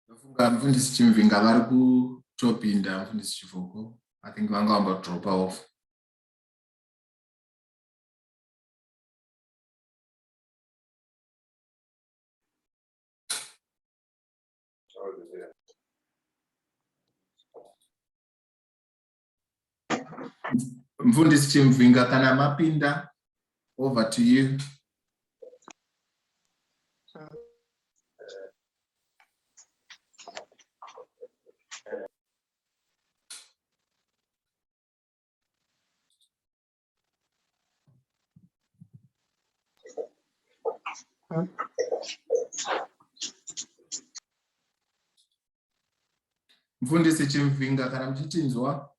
Mfundisi Chimvinga vari kutopinda mfundisi Chivoko. I think vanga vamba drop off. Mfundisi Chimvinga kana mapinda, over to you. Mfundisi Chimvinga kana mchichinzwa?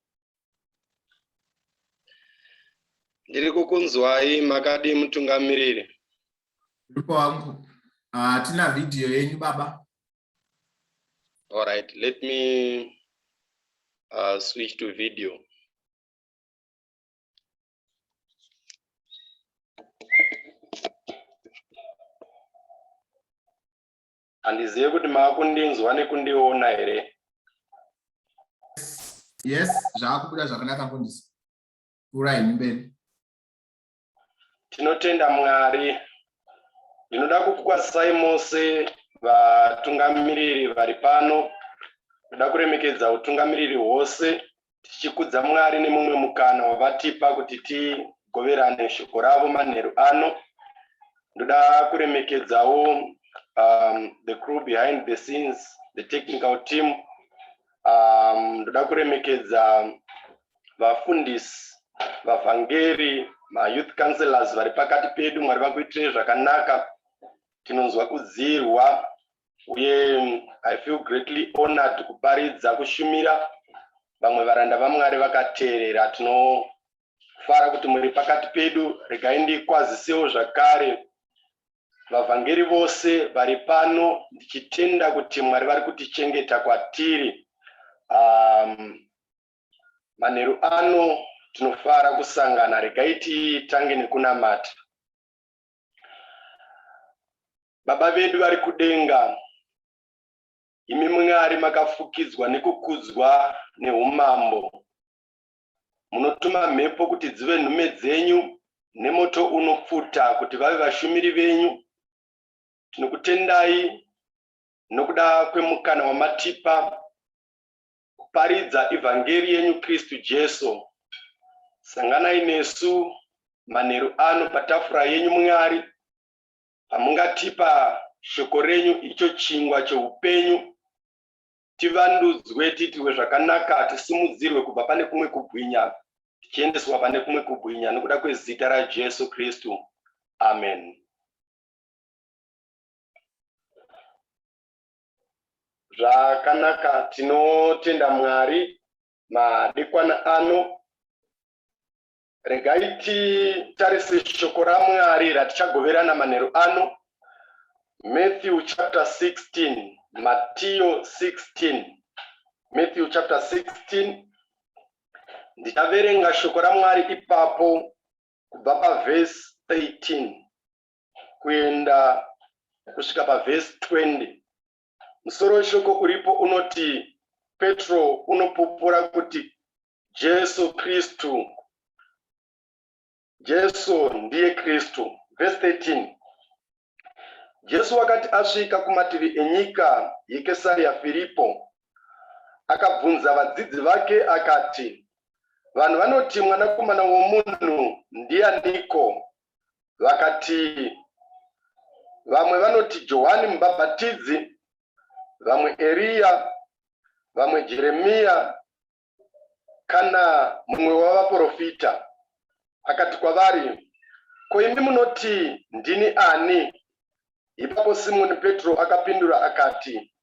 Ndiri kukunzwai makadi mutungamiriri. Ndipo wangu. Tina video yenyu baba. All right, let me switch to video. Andizive kuti makundinzwa nekundiona here. Yes, zvakubuda zvakanaka mfundisi. Kurai mberi. Tinotenda Mwari. Ndinoda kukukwazisai mose vatungamiriri vari pano. Ndoda kuremekedza utungamiriri hwose tichikudza Mwari nemumwe mukana wavatipa kuti tigoverane shoko ravo manheru ano. Ndoda kuremekedzawo the crew behind the scenes, the technical team. Ndoda kuremekedza vafundisi, vavhangeri, youth counselors vari pakati pedu. Mwari vakuitire zvakanaka. Tinonzwa kudzirwa uye I feel greatly honored kuparidza kushumira vamwe varanda vaMwari vakateerera. Tinofara kuti muri pakati pedu. Regai ndikwazisewo zvakare vavhangeri vose vari pano, ndichitenda kuti Mwari vari kutichengeta kwatiri. Manheru ano tinofara kusangana. Regai titange nekunamata. Baba vedu vari kudenga, imi Mwari makafukidzwa nekukudzwa neumambo. Munotuma mhepo kuti dzive nhume dzenyu nemoto unopfuta kuti vave vashumiri venyu. Tinokutendai nokuda kwemukana wamatipa kuparidza evhangeri yenyu Kristu Jesu. Sanganai nesu manheru ano patafura yenyu Mwari, pamungatipa shoko renyu icho chingwa cheupenyu. Tivandudzwe, tiitirwe zvakanaka, tisimudzirwe kubva pane kumwe kubwinya tichiendeswa pane kumwe kubwinya nokuda kwezita raJesu Kristu. Amen. Zvakanaka, tinotenda Mwari madekwana ano. Regai titarise shoko raMwari ratichagoverana manheru ano. Matthew chapter 16, Matthew 16, Matthew chapter 16. Ndichaverenga shoko raMwari ipapo kubva paverse 13 kuenda kusvika paverse 20. Musoro weshoko uripo unoti Petro unopupura kuti Jesu Kristu, Jesu ndiye Kristu. Verse 13. Jesu wakati asvika kumativi enyika yeKesaria Filipo, akabvunza vadzidzi vake akati, vanhu vanoti mwanakomana womunhu ndianiko? Vakati, vamwe vanoti Johani Mubhabhatidzi, vamwe Eria, vamwe Jeremia, kana mumwe wavaprofita. Akati kwavari, ko imi munoti ndini ani? Ipapo Simoni Petro akapindura akati,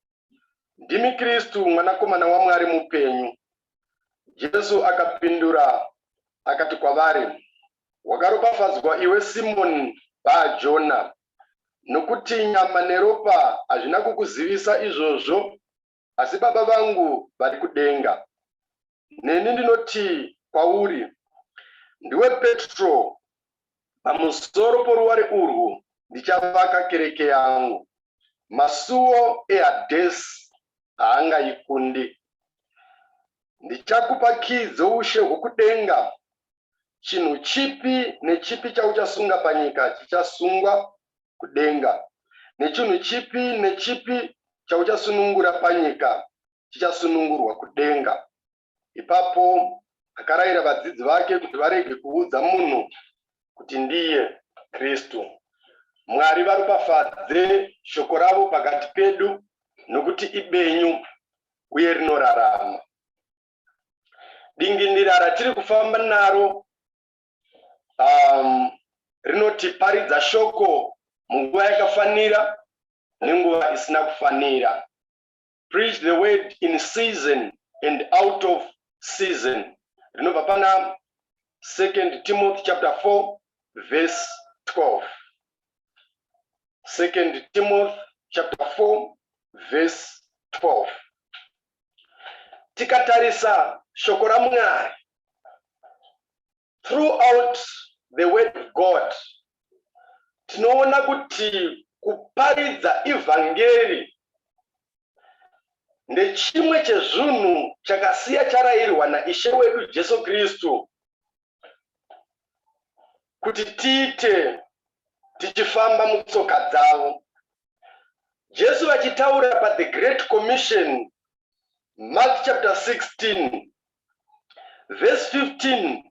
ndimi Kristu mwanakomana waMwari mupenyu. Jesu akapindura akati kwavari, wakaropafadzwa iwe Simoni Bha-Jona, nokuti nyama neropa hazvina kukuzivisa izvozvo, asi Baba vangu vari kudenga. Neni ndinoti kwauri, ndiwe Petro, pamusoro poruware urwu ndichavaka kereke yangu. Masuo eHadesi haangayikundi. Ndichakupa keys dzoushe hwokudenga. Chinhu chipi nechipi chauchasunga panyika chichasungwa kudenga. Nechinhu chipi nechipi chauchasunungura panyika chichasunungurwa kudenga. Ipapo akarayira vadzidzi vake kuti varege kuudza munhu kuti ndiye Kristu. Mwari varopafadze shoko ravo pakati pedu nokuti ibenyu uye rinorarama. Dingindira ratiri kufamba naro rinoti paridza shoko munguva yakafanira nenguva isina kufanira. Preach the word in season and out of season. Rinobva pana 2 Timothy chapter 4 verse 12. 2 Timothy chapter 4 verse 12. Tikatarisa shoko ra Mwari throughout the word of God, tinoona kuti kuparidza evhangeri ndechimwe chezvinhu chakasiya charayirwa naIshe wedu Jesu Kristu kuti tiite tichifamba mutsoka dzavo. Jesu achitaura pa the Great Commission, Mark chapter 16 verse 15,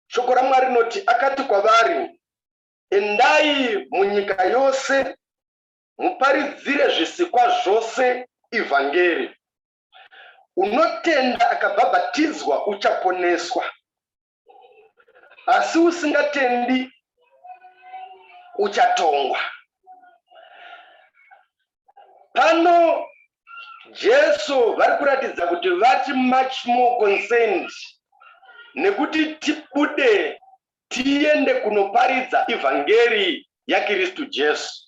shoko ra Mwari rinoti akati kwavari, endai munyika yose muparidzire zvisikwa zvose evhangeri. Unotenda akabhabhatidzwa uchaponeswa, asi usingatendi uchatongwa. Pano Jesu vari kuratidza kuti vati much more concerned nekuti tibude tiende kunoparidza evhangeri yaKristu Jesu.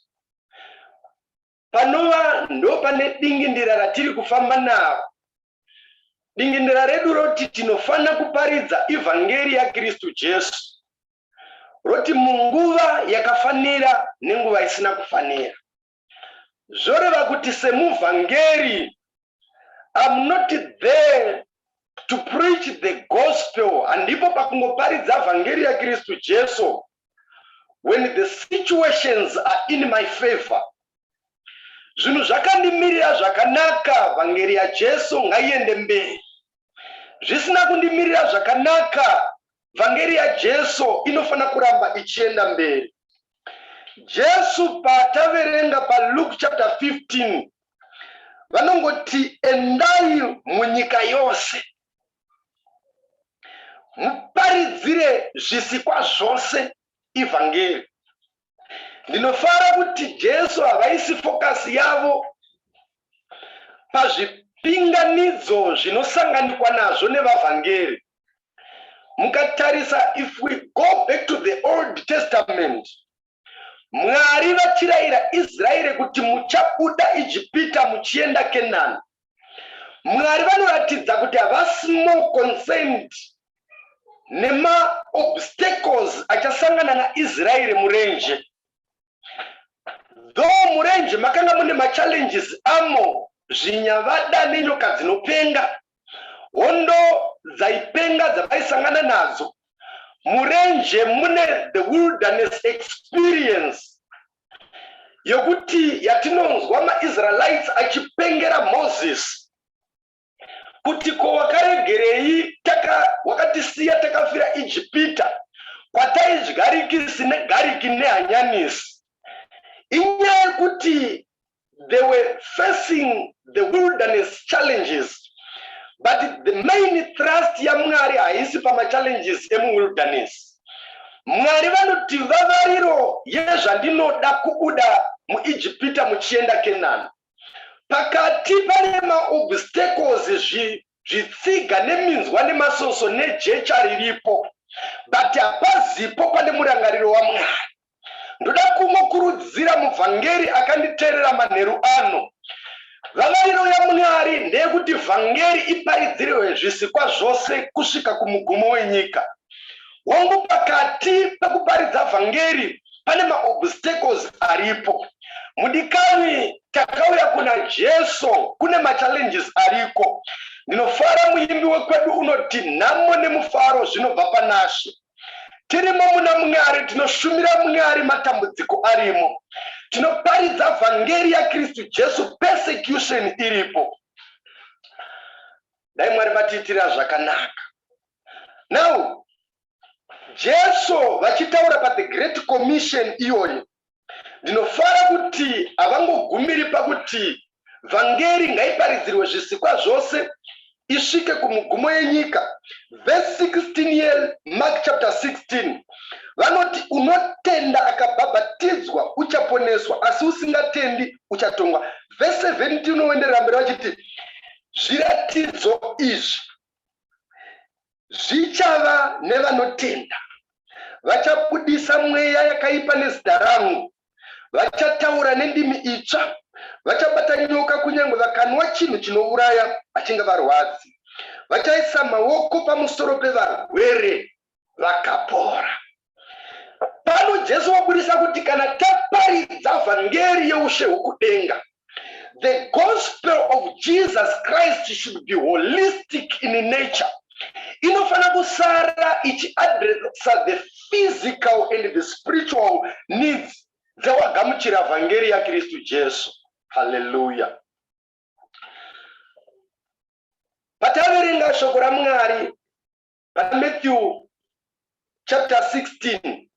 Panova ndo pane dingindira ratiri kufamba naro. Dingindira redu roti tinofana kuparidza evhangeri yaKristu Jesu, roti munguva yakafanira nenguva isina kufanira. Zvoreva kuti semuvhangeri, I'm not there to preach the gospel andipo pakungoparidza vhangeri yaKristu Jesu when the situations are in my favor. Zvinhu zvakandimirira zvakanaka, vhangeri yaJesu ngaiende mberi. Zvisina kundimirira zvakanaka, vhangeri yaJesu inofana kuramba ichienda mberi. Jesu pataverenga pa Luke chapter 15 vanongoti endai munyika yose muparidzire zvisikwa zvose evhangeri. Ndinofara kuti Jesu havaisi fokasi yavo pazvipinganidzo zvinosanganikwa nazvo nevavhangeri. Mukatarisa, if we go back to the Old Testament, Mwari vachirayira Israeri kuti muchabuda Ijipita muchienda Kenani. Mwari vanoratidza kuti havasi more concerned nema obstacles achasangana naIsraeri murenje. Though murenje makanga mune machallenges amo, zvinyavada nenyoka dzinopenga, hondo dzaipenga dzavaisangana nadzo. Murenje mune the wilderness experience yokuti yatinonzwa maIsraelites achipengera Moses kuti ko wakaregerei wakatisiya takafira Ijipita kwataidya gariki nehanyanisi. Inyaya yekuti they were facing the wilderness challenges, but the main thrust ya Mwari haisi pama challenges emu wilderness. Mwari vanoti vavariro yezvandinoda kubuda muIjipita muchienda Kenani. Pakati pane maobstacles zvitsiga neminzwa nemasoso nejecha riripo, but hapazipo pane murangariro waMwari. Ndoda kumukurudzira muvhangeri akanditeerera manheru ano, vavariro yaMwari ndeyekuti vhangeri iparidzirwe zvisikwa zvose kusvika kumugumo wenyika. Wangu pakati pekuparidza vhangeri pane maobstacles aripo. Mudikani ndakauya kuna Jesu kune machallenges ariko. Ndinofara muimbi wekwedu unoti nhamo nemufaro zvinobva panashe. Tirimo muna Mwari, tinoshumira Mwari matambudziko arimo. Tinoparidza vhangeri yaKristu Jesu persecution iripo. Dai Mwari vatiitira zvakanaka. Now, Jesu vachitaura pa the Great Commission iyoyo, ndinofara kuti havangogumiri pakuti vhangeri ngaiparidzirwe zvisikwa zvose isvike kumugumo yenyika. Verse 16 Mark chapter 16, vanoti unotenda akabhabhatidzwa uchaponeswa, asi usingatendi uchatongwa. Verse 17 unoenderera mberi vachiti zviratidzo izvi zvichava nevanotenda. Vachabudisa mweya yakaipa nezita rangu, vachataura nendimi itsva, vachabata nyoka, kunyange vakanwa chinhu chinouraya hachivavarwadzi, vachaisa maoko pamusoro pevarwere vakapora. Pano Jesu wabudisa kuti kana taparidza vhangeri yeushe hwokudenga, the gospel of Jesus Christ should be holistic in nature. Inofana kusara ichiadresa the physical and the spiritual needs dzawagamuchira vhangeri yaKristu Jesu. Hallelujah. Pataverenga shoko raMwari pa Matthew chapter 16,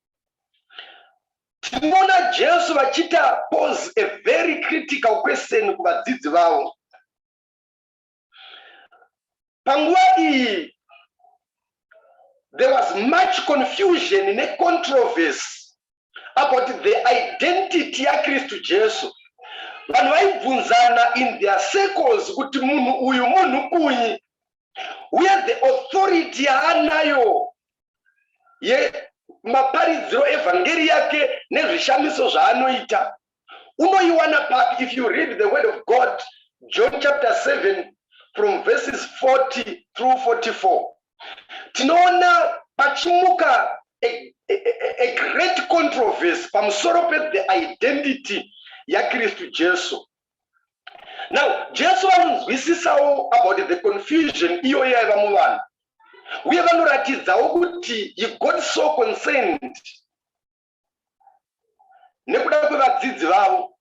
tinoona Jesu vachita pose a very critical question kuvadzidzi vavo. Panguva iyi, there was much confusion and controversy about the identity yaKristu Jesu. Vanhu vaibvunzana in their circles kuti munhu uyu munhu kunyi, uye the authority yaanayo yemaparidziro evhangeri yake nezvishamiso zvaanoita unoiwana papi. If you read the word of God, John chapter 7 from verses 40 through 44, tinoona pachimuka a great controversy pamusoro pe the identity yaKristu Jesu. Now, Jesu vanonzwisisawo about the confusion iyo yaiva muvanhu, uye vanoratidzawo kuti he got so concerned nekuda kwevadzidzi vavo.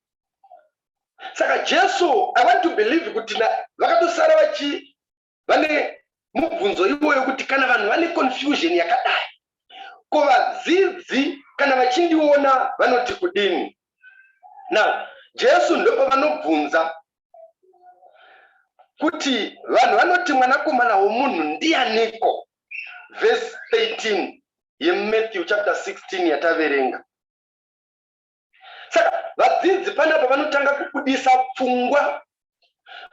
Saka Jesu, I want to believe kuti vakatosara vane mubvunzo iwoyo kuti kana vanhu vane confusion yakadai, ko vadzidzi kana vachindiona vanoti kudini? Now, Jesu ndopa vanobvunza kuti vanhu vanoti mwanakomana womunhu ndianiko. Verse 18 yeMatthew chapter 16 yataverenga. Saka vadzidzi panapa vanotanga kubudisa pfungwa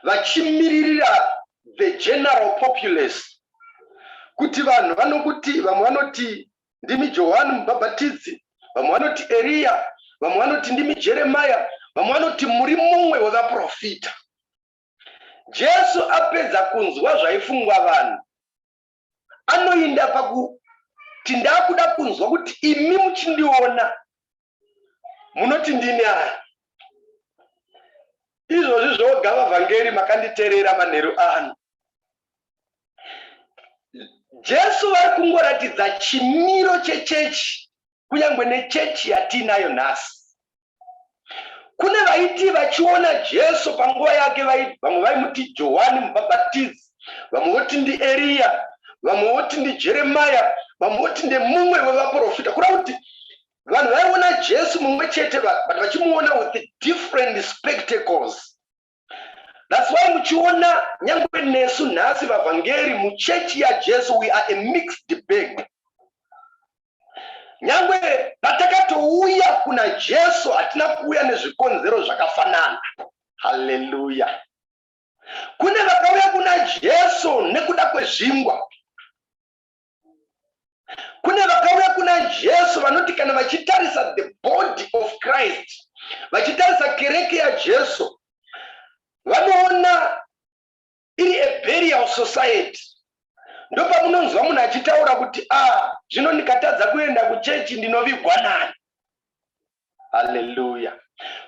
vachimiririra the general populace, kuti vanhu vanokuti vamwe vanoti ndimi Johani Mubhabhatidzi, vamwe vanoti Elia, vamwe vanoti ndimi Jeremiah, vamwe vanoti muri mumwe wevaprofita. Jesu apedza kunzwa zvaifungwa vanhu, anoinda pakuti ndakuda kunzwa kuti imi muchindiona munoti ndini ani. Izvozvi zvoga vhangeri makanditeerera manheru ano. Jesu vari kungoratidza chimiro chechechi, kunyange nechechi yatinayo nhasi. Kune vaiti vachiona Jesu panguva yake, vamwe vaimuti Johani Mubhabhatidzi, vamwe voti ndi Elia, vamwe voti ndi Jeremiah, vamwe voti ndemumwe wevaprofita. Kureva kuti vanhu vaiona Jesu mumwe chete, but vachimuona with different spectacles. That's why muchiona nyangwe nesu nhasi vavhangeri muchechi yaJesu, we are a mixed bag. Nyangwe patakatouya kuna Jesu hatina kuuya nezvikonzero zvakafanana. Hallelujah. Kune vakauya kuna Jesu nekuda kwezvingwa. Kune vakauya kuna Jesu vanoti kana vachitarisa the body of Christ, vachitarisa kereke yaJesu, vanoona iri a burial society. Ndopa munonzwa munhu achitaura kuti zvino ndikatadza kuenda kuchechi ndinovigwa nani. Hallelujah.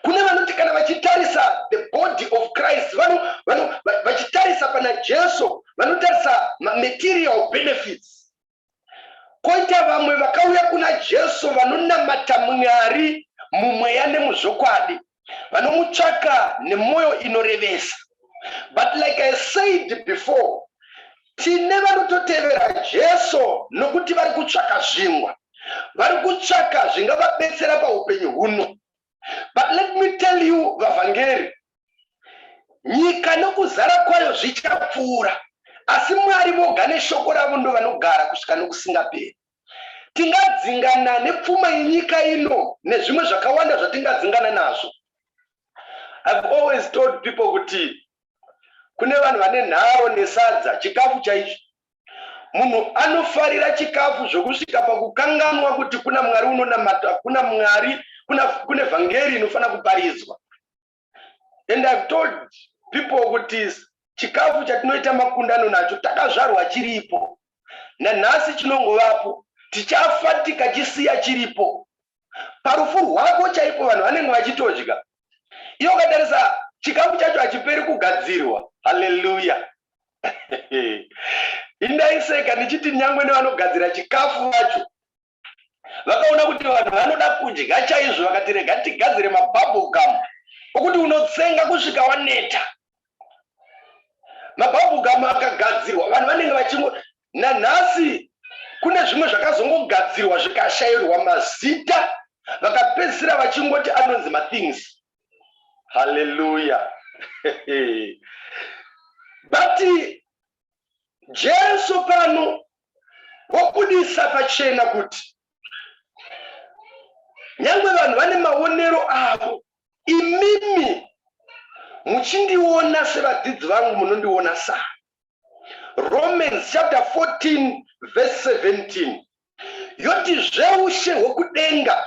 kune vanoti kana vachitarisa the body of Christ vachitarisa pana Jesu vanotarisa material benefits. Koita vamwe vakauya kuna Jesu vanonamata Mwari mumweya nemuzvokwadi, vanomutsvaka nemwoyo inorevesa. But like I said before, tine vanototevera Jesu nokuti vari kutsvaka zvingwa, vari kutsvaka zvingavabetsera paupenyu huno. But let me tell you, vavhangeri, nyika nokuzara kwayo zvichapfuura, asi Mwari voga neshoko ravo ndo vanogara kusvika nokusingaperi. Tingadzingana nepfuma yenyika ino nezvimwe zvakawanda zvatingadzingana nazvo. I've always told people kuti kune vanhu vane nharo nesadza chikafu chaicho. Munhu anofarira chikafu zvokusvika pakukanganwa kuti kuna Mwari unonamata, kuna Mwari, kune vhangeri inofana kuparidzwa. And I've told people kuti chikafu chatinoita makundano nacho takazvarwa chiripo, nanhasi chinongovapo, tichafa tikachisiya chiripo. Parufu rwako chaipo vanhu vanenge vachitodya. Iyo ukatarisa chikafu chacho hachiperi kugadzirwa. Hallelujah. Indaiseka ndichiti nyangwe nevanogadzira chikafu vacho vakaona kuti vanhu vanoda kudya chaizvo, vakati rega tigadzire mabubble gum okuti unotsenga kusvika waneta. Mabubble gum akagadzirwa vanhu vanenge vachingo, nanhasi kune zvimwe zvakazongogadzirwa zvikashayirwa mazita vakapedzisira vachingoti anonzi mathings. Hallelujah. But Jesu pano wokudisa pachena kuti nyangwe vanhu vane maonero avo, imimi muchindiona sevadzidzi vangu munondiona saa. Romans chapter 14 verse 17 yoti zveushe hwokudenga,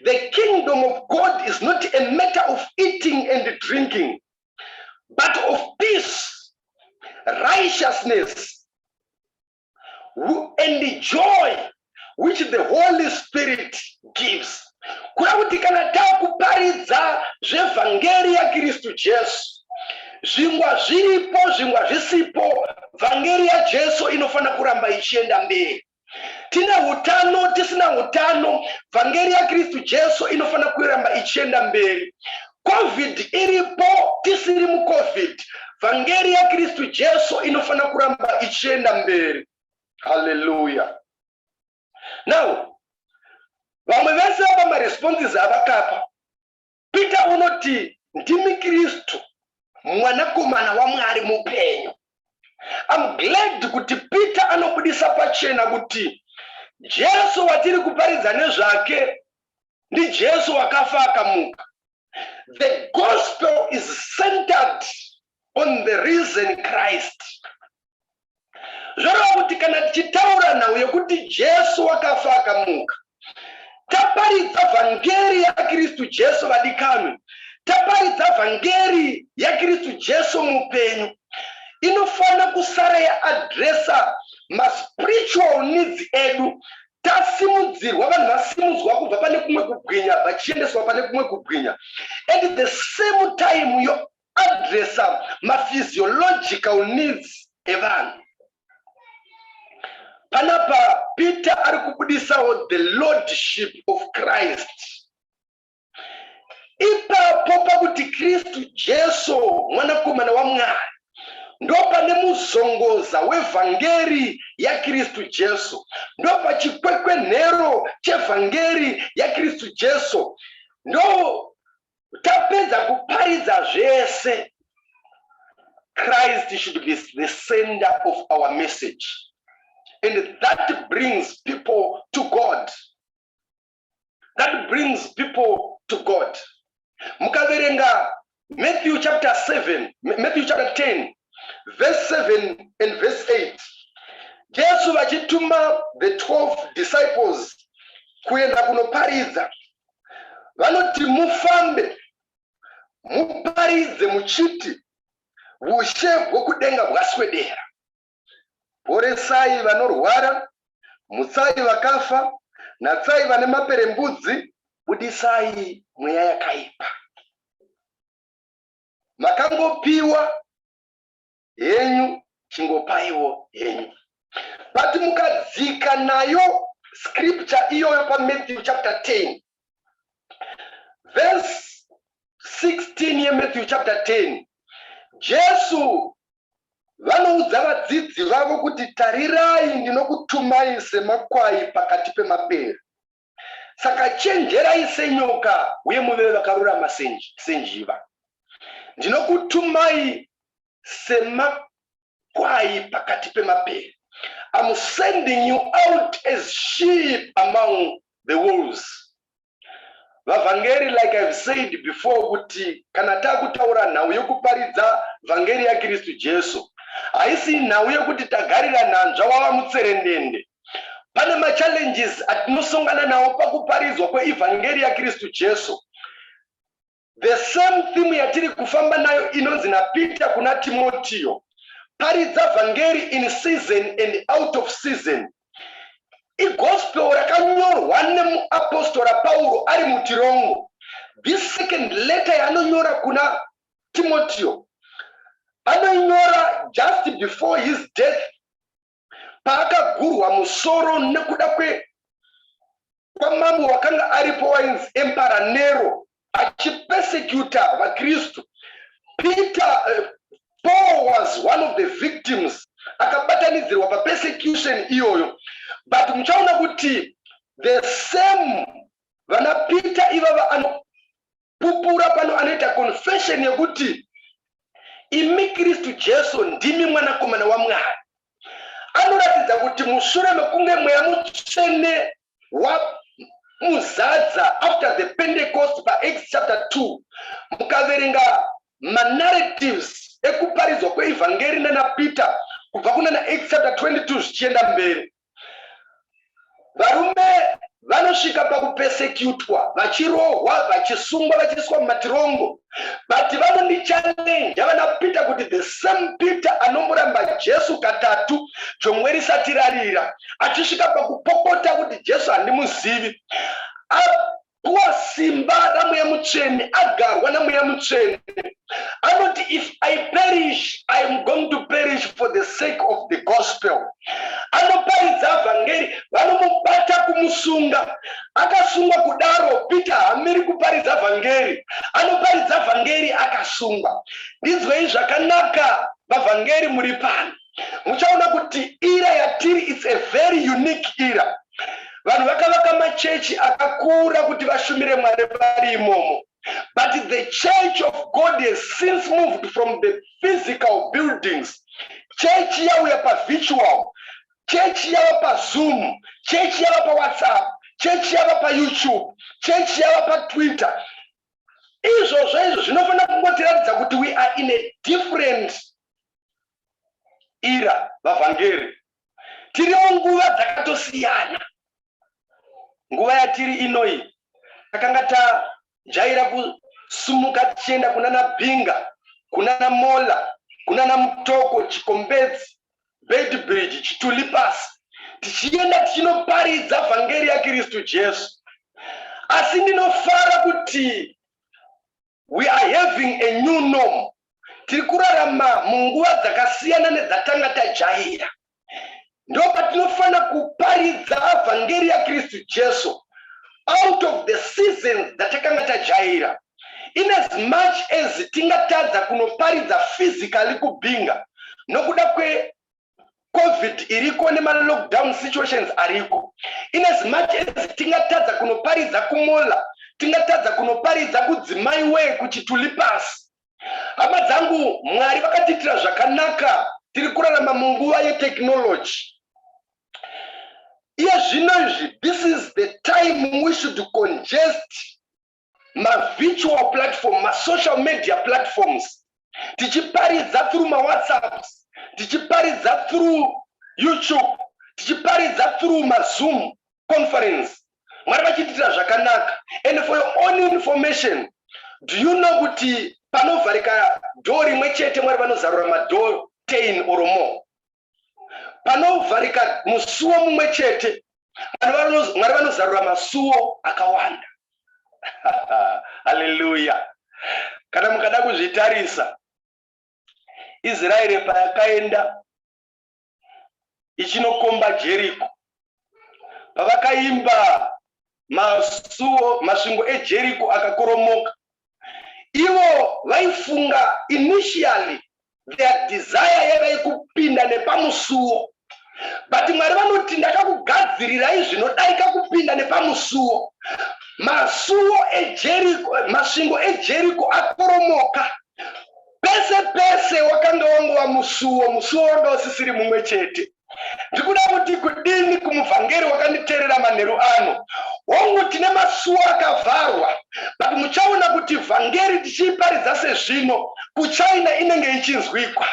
the kingdom of God is not a matter of eating and drinking, but of peace, righteousness, and joy which the Holy Spirit gives. Kuna kuti kana takuparidza zvevhangeri yaKristu Jesu, zvingwa zviripo zvingwa zvisipo, vhangeri yaJesu inofana kuramba ichienda mberi. Tina hutano tisina hutano, vhangeri yaKristu Jesu inofana kuramba ichienda mberi. COVID iripo tisiri muCovid, vhangeri yaKristu Jesu inofana kuramba ichienda mberi. Hallelujah. Now, vamwe vese ava maresponses avakapa. Peter unoti ndimi Kristu mwanakomana waMwari mupenyu. I'm glad kuti Peter anobudisa pachena kuti Jesu watiri kuparidza nezvake ndi Jesu wakafa akamuka. The gospel is centered on the risen Christ. Zvoreva kuti kana tichitaura nhau yekuti Jesu wakafa akamuka, taparidza vhangeri yaKristu Jesu vadikanwi, taparidza vhangeri yaKristu Jesu mupenyu, inofana kusara yaadresa maspiritual needs edu. Tasimudzirwa, vanhu vasimudzwa kubva pane kumwe kubwinya vachiendeswa pane kumwe kubwinya. At the same time you address maphysiological needs evanhu. Panapa Peter ari kubudisawo the lordship of Christ. Ipapo pakuti Kristu Jesu mwanakomana waMwari ndo pane muzongoza wevhangeri yaKristu Jesu, ndo pachikwekwenhero chevhangeri yaKristu Jesu, ndo tapedza kuparidza zvese. Christ should be the center of our message, and that brings people to God. That brings people to God. Mukaverenga Matthew chapter 10 verse 7 and verse 8. Jesu vachituma the 12 disciples kuenda kunoparidza. Vanoti mufambe, muparidze muchiti ushe hwokudenga hwaswedera. Poresai vanorwara, mutsai vakafa, natsai vane maperembudzi, budisai mweya yakaipa. mukapiwa henyu chingopaiwo henyu. But mukadzika nayo scripture iyoyo pa Matthew chapter 10 verse 16 ye Matthew chapter 10, Jesu vanoudza vadzidzi vavo kuti tarirai ndinokutumai semakwai pakati pemapere. Saka chenjerai senyoka uye muve vakarurama senjiva. Ndinokutumai semakwai pakati pemapere. I'm sending you out as sheep among the wolves. Vavhangeri, like I've said before, kuti kana takutaura nhau yokuparidza vhangeri ya Kristu Jesu, haisi nhau yokuti tagarira nhanzva wava mutserendende. Pane machallenges atinosongana nawo pakuparidzwa kweivhangeri ya Kristu Jesu. The same theme yatiri kufamba nayo inonzi naPeter kuna Timotheo. Paridza vhangeri in season and out of season. Igospel rakanyorwa nemuapostora Paulo ari mutirongo. This second letter yanonyora kuna Timotheo, anonyora just before his death, paakagurwa musoro nekuda kwamambo wakanga aripo wainzi Emperor Nero achipersecuta vaKristu. Paul was one of the victims akabatanidzirwa pa persecution iyoyo. But muchaona kuti the same vana Peter ivava anopupura pano anoita confession yekuti imi Kristu Jesu ndimi mwanakomana waMwari. Anoratidza kuti mushure mekunge mweya mutsvene wamuzadza after the Pentecost pa Acts chapter 2, mukaverenga manarratives ekuparidzwa kweivhangeri nana Peter kubva kuna Acts chapter 22 zvichienda mberi, varume vanosvika pakupesekutwa, vachirohwa, vachisungwa, vachiiswa mumatirongo. But vanondichallenge vana Peter kuti the same Peter anomuramba Jesu katatu jongwe risati rarira, achisvika pakupopota kuti Jesu handimuzivi, apuwa simba namweya mutsvene, agarwa namweya mutsvene, anoti if I perish, I am going to perish for the sake of the gospel. Anoparidza vhangeri, vanomubata kumusunga, akasungwa kudaro. Peter hamiri kuparidza vhangeri, anoparidza vhangeri akasungwa. Ndinzwei zvakanaka vavhangeri muri pano, muchaona kuti era yatiri it's a very unique era. Vanhu vakavaka machechi akakura kuti vashumire Mwari vari imomo. But the church of God has since moved from the physical buildings. Church yauya pa virtual, church yava pa Zoom, church yava pa WhatsApp, church yava pa YouTube, church yava pa Twitter. Izvo zvinofana kungotiratidza kuti we are in a different era. Vavhangeri tiri munguva dzakatosiyana. Nguva yatiri inoi takanga tajaira kusumuka tichienda kunana Bhinga, kunana Mola, kunana Mutoko, Chikombedzi, Bedbridge, Chitulipasi, tichienda tichinoparidza vhangeri ya Kristu Jesu. Asi ndinofara kuti we are having a new norm. Tiri kurarama munguva dzakasiyana nedzatanga tajaira. Ndo patinofana kuparidza vhangeri ya Kristu Jesu out of the seasons datakanga tajaira. In as much as tingatadza kunoparidza physically kubhinga nokuda kwe COVID iriko nema lockdown situations ariko, in as much as tingatadza kunoparidza kumola, tingatadza kunoparidza kudzimai we kuchitulipasi. Hama dzangu, Mwari vakatitira zvakanaka, tiri kurarama munguva yetechnology. This is the time we should congest my virtual platform, my social media platforms. Tichiparidza through my WhatsApps, tichiparidza through YouTube, tichiparidza through my Zoom conference. Mwari vachitira zvakanaka. And for your own information, do you know kuti panovharika door rimwe chete Mwari vanozarura mador 10 or more? Panovharika musuwo mumwe chete Mwari vanozarura masuwo akawanda. Hallelujah. Kana mukada kuzvitarisa, Israeri payakaenda ichinokomba Jeriko, pavakaimba masvingo eJeriko akakoromoka, ivo vaifunga initially their desire yavai kupinda nepamusuo, but Mwari vanoti ndakakugadzirirai zvinodaika kupinda nepamusuo. Masvingo eJeriko akoromoka, pese pese wakanga wangova musuo wanga usisiri mumwe chete. Ndikuda kuti kudini kumuvhangeri wakanditeerera manheru ano, hongu tine masuo akavharwa, but muchaona kuti vhangeri tichiiparidza sezvino kuChina inenge ichinzwikwa.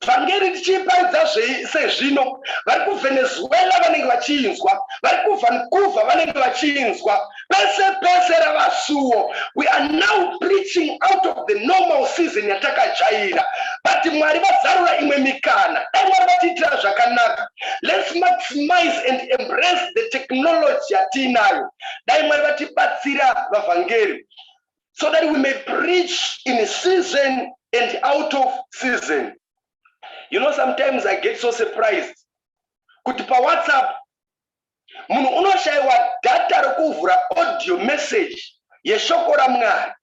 Vhangeri tichiiparidza sezvino vari kuVenezuela vanenge vachinzwa, vari kuVancouver vanenge vachinzwa, pese pese ravasuo. We are now preaching out of the normal season yatakajaira, but Mwari vazarura imwe mikana. Dai Mwari vatiitira zvakanaka. Let's maximize and embrace the technology yatinayo. Dai Mwari vatibatsira vavhangeri, so that we may preach in season and out of season. You know, sometimes I get so surprised. Kuti pa WhatsApp, munhu unoshayiwa data rokuvhura audio message yeshoko raMwari.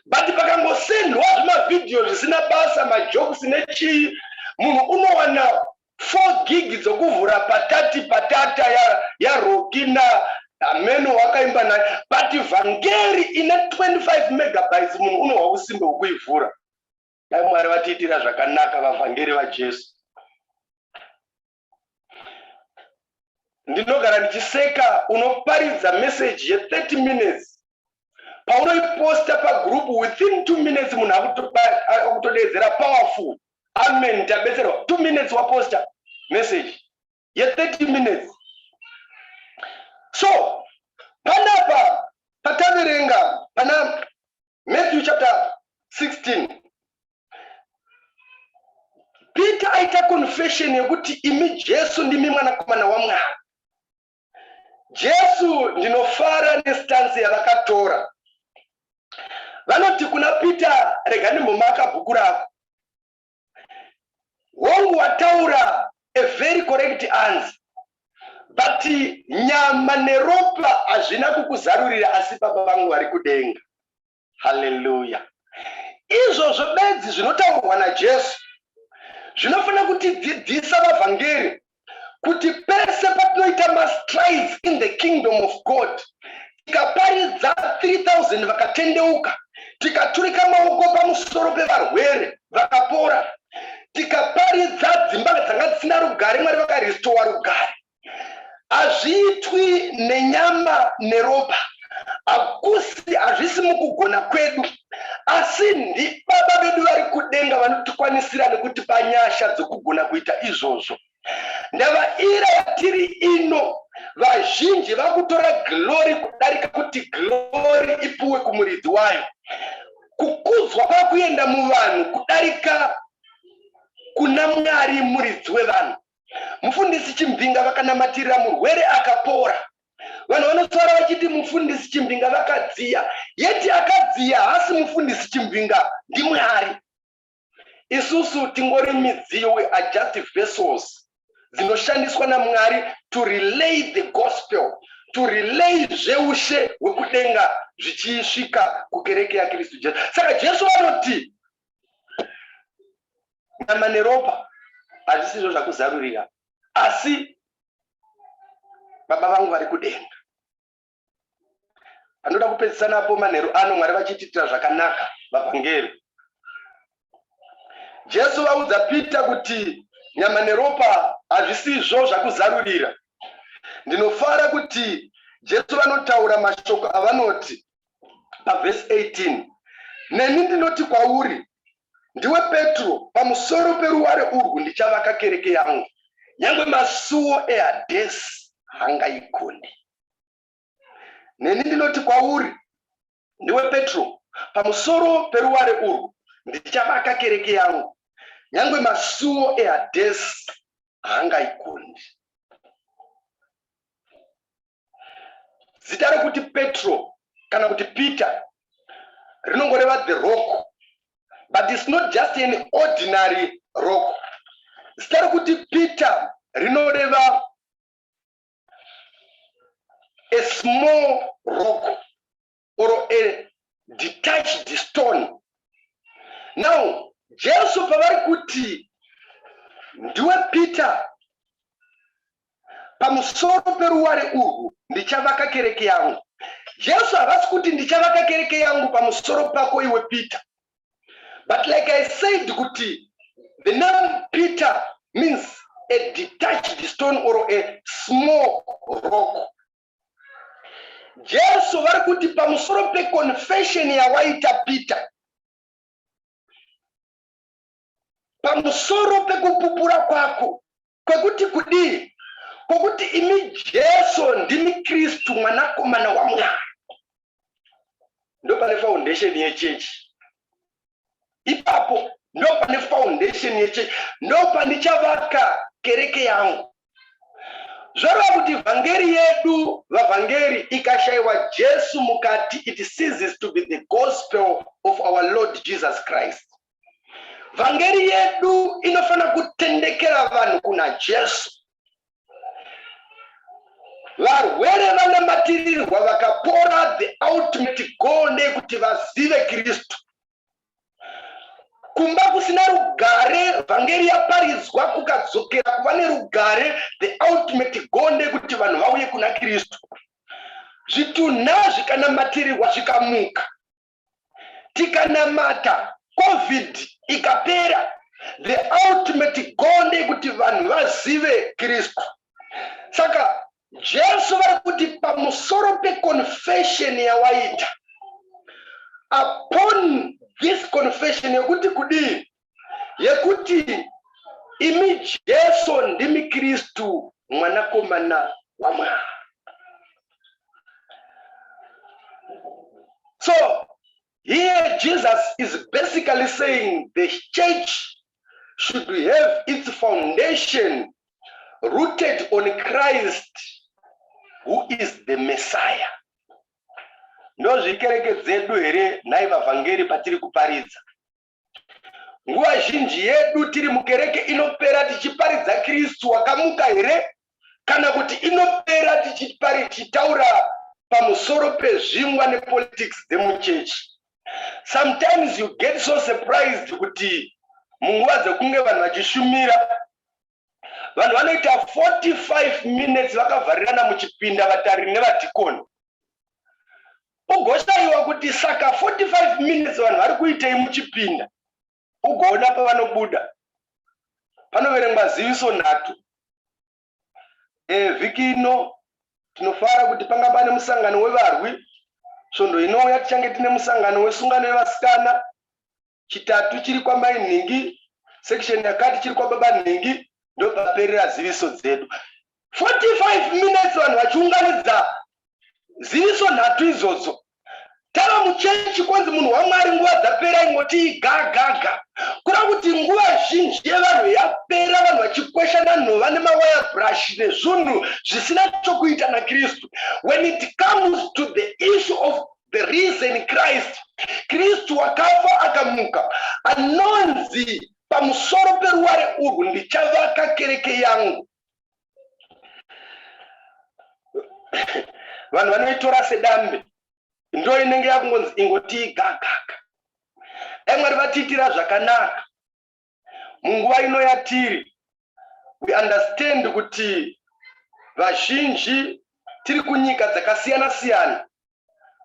But pakangosendwa zvimavidhio zvisina basa, majokes nechii, munhu unowana 4 gig dzokuvhura patata ya Rokina ameno wakaimba naye, but vhangeri ine 25 megabytes munhu unohwa usimbe hwekuivhura. Dai Mwari vatiitira zvakanaka vavhangeri vaJesu. Ndinogara ndichiseka unoparidza message ye30 minutes, paunoiposta pagroup within 2 minutes munhu akutodedzera powerful. Amen, tabetserwa 2 minutes waposta message ye30 minutes. So panapa pataverenga pana Matthew chapter 16, Peter aita confession yekuti imi Jesu ndimi mwanakomana waMwari. Jesu ndinofara nestance yavakatora. Vanoti kuna Peter, rega ndimbomaka bhuku rako. Hongu wataura a very correct answer, but nyama neropa hazvina kukuzarurira, asi Baba vangu vari kudenga. Hallelujah. Izvozvo bedzi zvinotaurwa naJesu zvinofana kutidzidzisa vavhangeri kuti pese patinoita mastrides in the kingdom of God, tikaparidza 3000 vakatendeuka, tikaturika maoko pamusoro pevarwere vakapora, tikaparidza dzimba dzanga dzisina rugare Mwari vakarestore rugare, hazviitwi nenyama neropa, hazvisi mukugona kwedu, asi ndiBaba vedu vari kudenga vanotikwanisira nekutipa nyasha dzokugona kuita izvozvo. Ndavaira yatiri ino, vazhinji vakutora glory kudarika kuti glory ipuwe kumuridzi wayo. Kukudzwa kwakuenda muvanhu kudarika kuna Mwari muridzi wevanhu. Mufundisi Chimbinga vakanamatirira murwere akapora, vanhu vanotaura vachiti mufundisi Chimbinga vakadziya, yeti akadziya hasi mufundisi Chimbinga ndiMwari. Isusu tingori midziyo, we are just vessels dzinoshandiswa naMwari to relay the gospel, to relay zveushe hwekudenga zvichisvika kukereke yaKristu Jesu. Saka Jesu vanoti nyama neropa hazvisizvo zvakuzarurira, asi Baba vangu vari kudenga. Anoda kupedzisanapo manheru ano Mwari vachitiitira zvakanaka vavhangeri. Jesu vaudza Peter kuti nyama neropa hazvisizvo zvakuzarurira. Ndinofara kuti Jesu vanotaura mashoko avanoti pavhesi 18, neni ndinoti kwauri, ndiwe Petro, pamusoro peruware urwu ndichavaka kereke yangu, nyangwe masuo eHadesi haangaikondi. Neni ndinoti kwauri, ndiwe Petro, pamusoro peruware urwu ndichavaka kereke yangu, nyangwe masuo eHadesi haangaikondi. Zita rekuti Petro kana kuti Peter rinongoreva the rock, but it's not just an ordinary rock. Zita kuti Peter rinoreva a small rock or a detached stone. Now, Jesu pavari kuti ndiwe Peter, pamusoro peruware urwu ndichavaka kereke yangu. Jesu havasi kuti ndichavaka kereke yangu pamusoro pako iwe Peter. But like I said kuti, the name Peter means a detached stone or a small rock. Jesu vari kuti pamusoro pe confession yawaita Peter, pamusoro pekupupura kwako kwekuti kudii, kwokuti imi Jesu ndimi Kristu mwanakomana wa Mwari, ndo pane foundation yechechi. Ipapo ndo pane foundation yechechi, ndo pandichavaka kereke yangu. Zvoreva kuti vhangeri yedu vavhangeri ikashaiwa Jesu mukati, it ceases to be the gospel of our Lord Jesus Christ. Vhangeri yedu inofana kutendekera vanhu kuna Jesu. Varwere vanamatirirwa vakapora, the ultimate goal ndeyekuti vazive Kristu. Kumba kusina rugare, vhangeri yaparidzwa kukadzokera kuva nerugare, the ultimate goal ndeyekuti vanhu vauye kuna Kristu. Zvitunha zvikanamatirirwa zvikamuka, tikanamata, COVID ikapera, the ultimate goal ndeyekuti vanhu vazive Kristu. Saka Jesu vari kuti pamusoro peconfession yawaita, upon this confession yekuti kudii, yekuti imi Jesu ndimi Kristu mwanakomana wa Mwari. So here Jesus is basically saying the church should have its foundation rooted on Christ, who is the Messiah. Ndo zvikereke dzedu here nai vavhangeri patiri kuparidza. Nguva zhinji yedu tiri mukereke inopera tichiparidza Kristu wakamuka here, kana kuti inopera tichitaura pamusoro pezvingwa nepolitics dzemuchechi. Sometimes you get so surprised kuti munguva dzekunge vanhu vachishumira, vanhu vanoita 45 minutes vakavharirana muchipinda, vatariri nevadhikoni. Ugoshayiwa kuti saka 45 minutes vanhu vari kuitei muchipinda. Ugoona pavanobuda panoverengwa ziviso 3. Vhiki ino tinofara kuti panga pane musangano wevarwi, svondo inouya tichange tine musangano wesungano yevasikana. Chitatu chiri kwamai Nhingi, section yakati chiri kwababa Nhingi, ndo paperera ziviso dzedu. 45 minutes vanhu vachiunganidza ziviso 3 izvodzo. Tava muchechi kwanzi munhu waMwari nguva dzapera ingoti gaga. Kura kuti nguva zhinji yevanhu yapera, vanhu vachikweshana nhova nemawaya brush nezvunhu zvisina chokuita naKristu. When it comes to the issue of the risen Christ, Kristu wakafa akamuka, anonzi pamusoro peruware urwu ndichavaka kereke yangu. Vanhu vanoitora sedambe, ndo inenge yakungonzi ingoti gaga. Mwari vatiitira zvakanaka. Munguva ino yatiri, we understand kuti vazhinji tiri kunyika dzakasiyana siyana.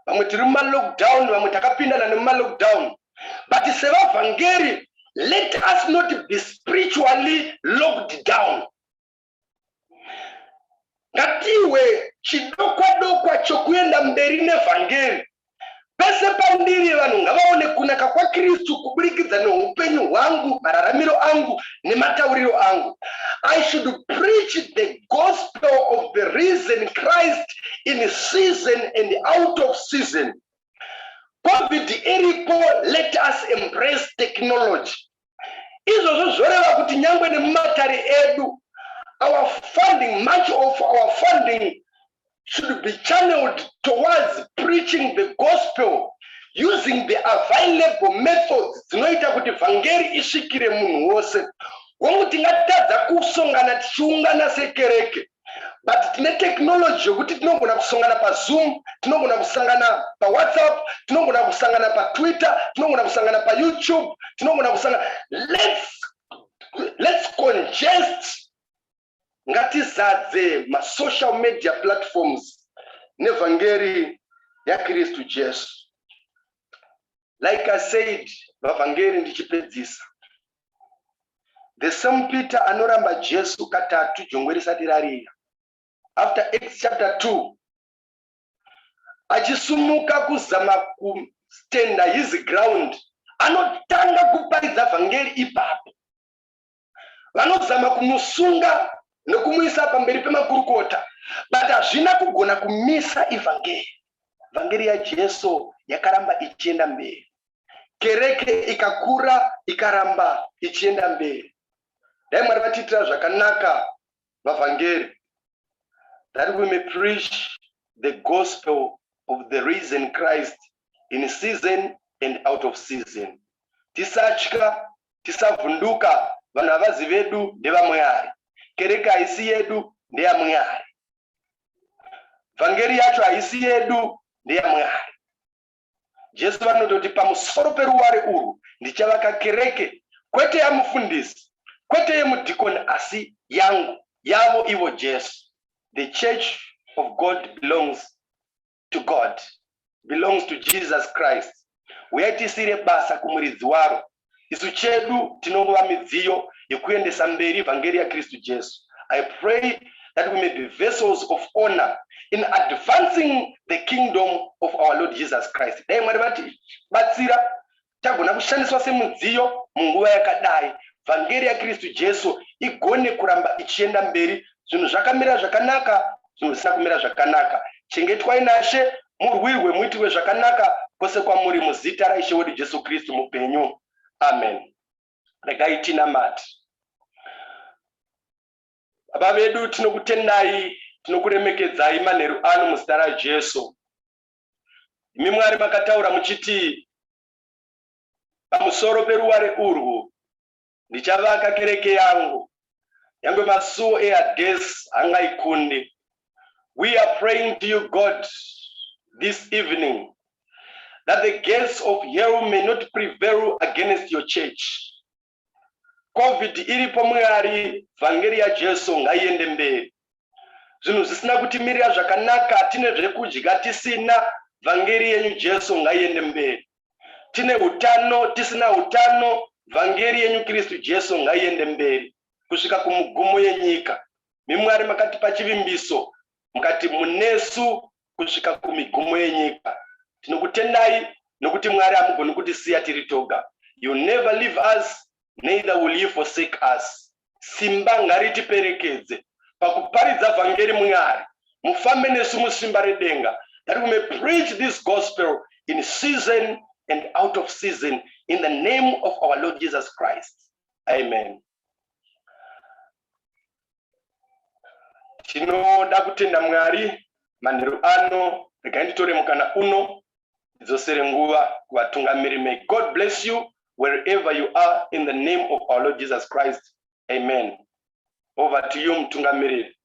Vamwe tiri mumalockdown, vamwe takapindana nemumalockdown. But sevavhangeri, let us not be spiritually locked down. Ngatiwe chidokwa chokuenda mberi nevhangeri. Pese pandiri vanhu ngavaone kunaka kwa Kristu kuburikidza neupenyu hwangu, mararamiro angu nematauriro angu. I should preach the gospel of the risen Christ in season and out of season. COVID iripo, let us embrace technology. Izvozvo zvoreva kuti nyangwe nemumatare edu, our funding, much of our funding should be channeled towards preaching the gospel. using the available methods dzinoita kuti vhangeri isvikire munhu wose. Womuti ngatadza kusongana tichiungana sekereke, but tine technology yokuti tinogona kusongana paZoom, tinogona kusangana paWhatsApp, tinogona kusangana paTwitter, tinogona kusangana paYouTube, tinogona kusangana. Let's congest, ngatizadze ma-social media platforms nevhangeri yaKristu Jesu. Like I said, vavhangeri ndichipedzisa. The same Peter anoramba Jesu katatu jongwe risati rariya. After Acts chapter 2, achisumuka kuzama kustenda his ground, anotanga kuparidza vhangeri ipapo. Vanozama kumusunga nokumuisa pamberi pemakurukota, but hazvina kugona kumisa ivhangeri. Vhangeri yaJesu yakaramba ichienda mberi. Kereke ikakura ikaramba ichienda mberi. Dai Mwari vatitira zvakanaka vavhangeri, that we may preach the gospel of the risen Christ in season and out of season. Tisatya, tisavhunduka, vanhu havazi vedu ndevamwari. Kereke haisi yedu ndeyamwari. Vhangeri yacho haisi yedu ndeyamwari. Jesu vanototi pamusoro peruware urwu ndichavaka kereke, kwete yamufundisi, kwete yemudhikoni, asi yangu, yavo ivo Jesu. The church of God belongs to God, belongs to Jesus Christ. Uyaitisire basa kumuridzi waro. Isu chedu tinongova midziyo yekuendesa mberi vhangeri yaKristu Jesu. I pray that we may be vessels of honor in advancing the kingdom of our Lord Jesus Christ. Dai Mwari vati batsira tagona kushandiswa semudziyo munguva yakadai, vhangeri yaKristu Jesu igone kuramba ichienda mberi. Zvinhu zvakamira zvakanaka, zvinhu zvisina kumira zvakanaka. Chengetwai naShe, murwirwe, muitirwe zvakanaka kwose kwamuri muzita raIshe wedu Jesu Kristu mupenyu. Amen. Regai tinamate. Baba vedu tinokutendai, tinokuremekedzai manheru ano muzita raJesu. Imi Mwari makataura muchiti pamusoro peruware urwu ndichavaka kereke yangu, yangwe masuo eHadesi hangaikunde. We are praying to you, God, this evening, that the gates of hell may not prevail against your church. COVID iripo Mwari, vhangeri yaJesu ngaiende mberi. Zvinhu zvisina kutimirira zvakanaka, tine zvekudya tisina, vhangeri yenyu Jesu ngaiende mberi. Tine utano tisina utano, vhangeri yenyu Kristu Jesu ngaiende mberi kusvika kumugumo yenyika. Mwari makatipa chivimbiso, mukati munesu kusvika kumigumo yenyika. Tinokutendai nokuti Mwari hamugoni kutisiya tiri toga. You never leave us, neither will you forsake us. Simba ngaritiperekedze pakuparidza vhangeri Mwari. Mufambe nesu musimba redenga, that we may preach this gospel in season and out of season, in the name of our Lord Jesus Christ. Amen. Tinoda kutenda Mwari manheru ano, regai nditore mukana uno ndidzosere nguva kuvatungamiri. May God bless you wherever you are in the name of our Lord Jesus Christ. Amen. Over to you mtungamiriri.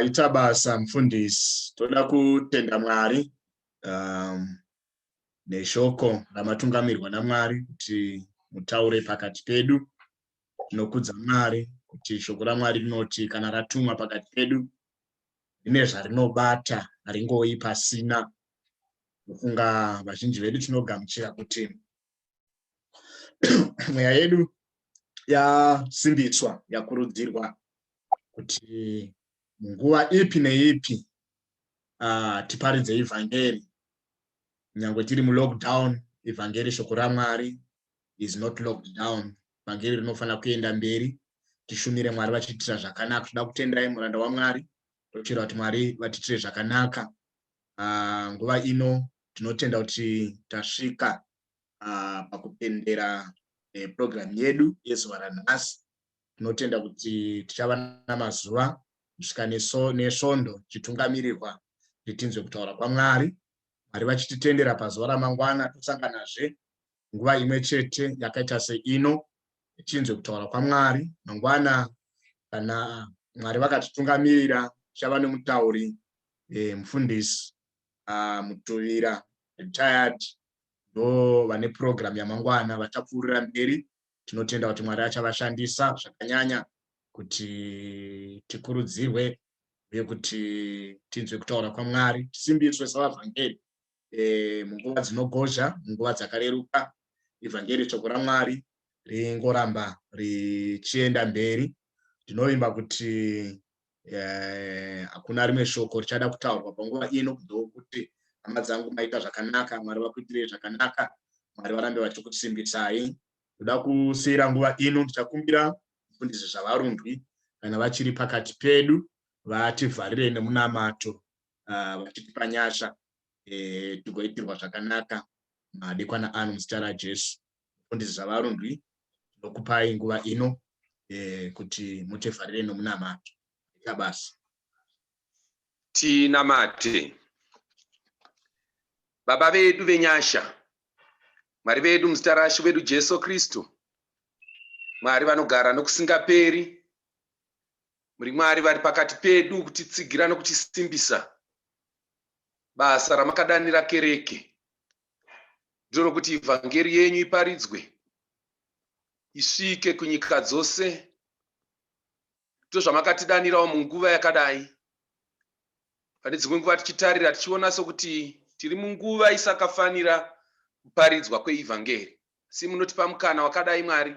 Ita basa mfundisi, toda kutenda Mwari neshoko ramatungamirwa naMwari kuti mutaure pakati pedu. Tinokudza Mwari kuti shoko raMwari rinoti kana ratumwa pakati pedu rine zvarinobata, haringoi pasina. Kufunga vazhinji vedu tinogamuchira kuti mweya yedu yasimbiswa, yakurudzirwa kuti munguva ipi neipi tiparidze ivhangeri. Nyangwe tiri mulockdown, ivhangeri shoko raMwari is not locked down. Vhangeri rinofana kuenda mberi, tishumire Mwari vachitira zvakanaka. Toda kutendai muranda waMwari, tochera kuti Mwari vatitire zvakanaka. Nguva ino tinotenda kuti tasvika pakupendera program yedu yezuva ranhasi. tinotenda kuti tichava namazuva kusvika nesvondo chitungamirirwa kuti tinzwe kutaura kwaMwari. Mwari vachititendera pazuva ramangwana tosanganazve nguva imwe chete yakaita seino tinzwe kutaura kwaMwari. Mangwana kana Mwari vakatitungamirira tichava nemutauri mufundisi Mutuvira retired ndo vane program yamangwana vachapfuurira mberi. Tinotenda kuti Mwari achavashandisa zvakanyanya kuti tikurudzirwe uye kuti tinzwe kutaura kwaMwari, tisimbiswe savavhangeri munguva dzinogozha, munguva dzakareruka. Ivhangeri shoko raMwari ringoramba richienda mberi. Ndinovimba kuti hakuna rimwe shoko richada kutaurwa panguva ino kuti hama dzangu maita zvakanaka, Mwari vakuitirei zvakanaka, Mwari varambe vachikusimbisai. Ndoda kusiyira nguva ino ndichakumbira mufundisi zvavarundwi kana vachiri pakati pedu vativharire nemunamato vachitipa nyasha tigoitirwa zvakanaka madekwana ano muzita raJesu. Mufundisi zvavarundwi ndokupai nguva ino kuti mutivharire nemunamato. Basa tinamate. Baba vedu venyasha, Mwari vedu muzita raShe wedu Jesu Kristu, Mwari vanogara nokusingaperi, muri Mwari vari pakati pedu kutitsigira nokutisimbisa. Basa ramakadanira kereke ndiro kuti ivhangeri yenyu iparidzwe, isvike kunyika dzose. Ndozvamakatidanirawo munguva yakadai. Pane dzimwe nguva tichitarira tichiona sokuti tiri munguva isakafanira kuparidzwa kweivhangeri, asi munotipa mukana wakadai Mwari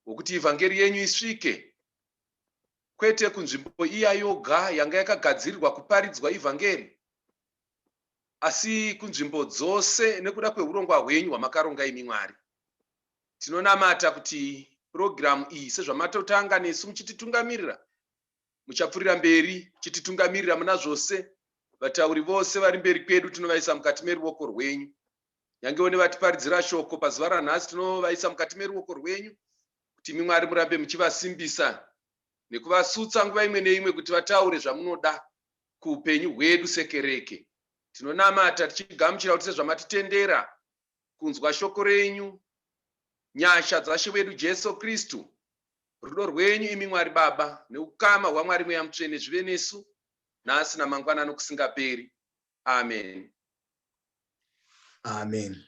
wokuti ivhangeri yenyu isvike, kwete kunzvimbo iya yoga yanga yakagadzirirwa kuparidzwa ivhangeri, asi kunzvimbo dzose nekuda kweurongwa hwenyu hwamakaronga imi Mwari. Tinonamata kuti program iyi sezvamatotanga nesu muchititungamirira, muchapfuurira mberi muchititungamirira muna zvose. Vatauri vose vari mberi kwedu tinovaisa mukati meruoko rwenyu. Nyangewo nevatiparidzira shoko pazuva ranhasi tinovaisa mukati meruoko rwenyu, kuti imi Mwari murambe muchivasimbisa nekuvasutsa nguva imwe neimwe kuti vataure zvamunoda kuupenyu hwedu sekereke. Tinonamata tichigamuchira kuti sezvamatitendera kunzwa shoko renyu, nyasha dzaShe wedu Jesu Kristu, rudo rwenyu imi Mwari Baba, neukama hwaMwari Mweya Mutsvene zvive nesu nhasi namangwana nokusingaperi. Amen. Amen.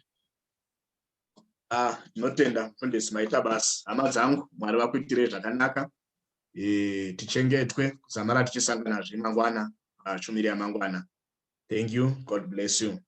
Tinotenda mufundisi maita basa. Hama dzangu, Mwari vakuitirei zvakanaka. Tichengetwe kuzamara tichisangana zvemangwana, shumiri yamangwana. Thank you. God bless you.